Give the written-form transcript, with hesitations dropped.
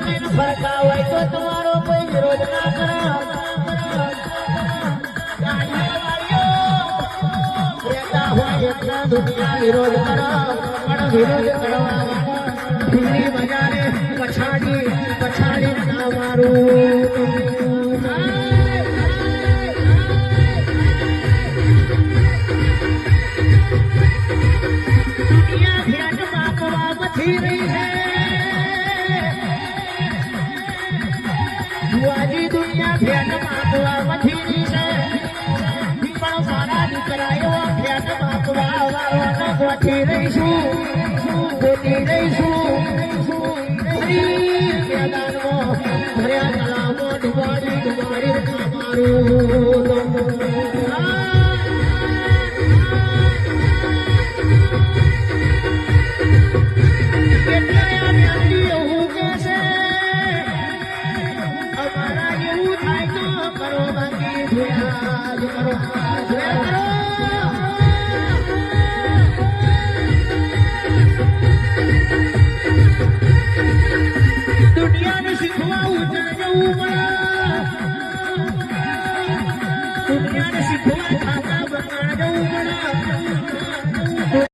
ફરકા હોય તો તમારો કોઈ વિરોધ ના કરો દુનિયા વિરોધ કરો પણ વિરોધ કરવા ઢીલી બજારે પછાડી ના મારું દુનિયા ભેટ બાપવા મથી રહી છે જુવાજી દુનિયા ભેટ બાપવા મથી રહી છે પણ મારા દીકરા એવો ભેટ બાપવા વાળો નથી રહીશું ગોતી રહીશું મેદાનમાં ભર્યા તળાવમાં ડુબાડી અમારા એવું થાય તો કરો બાકી કરો દુનિયાને શીખવા ઉતર જવું પડે દુનિયાને શીખવા ખાતા બગાડ જવું પડે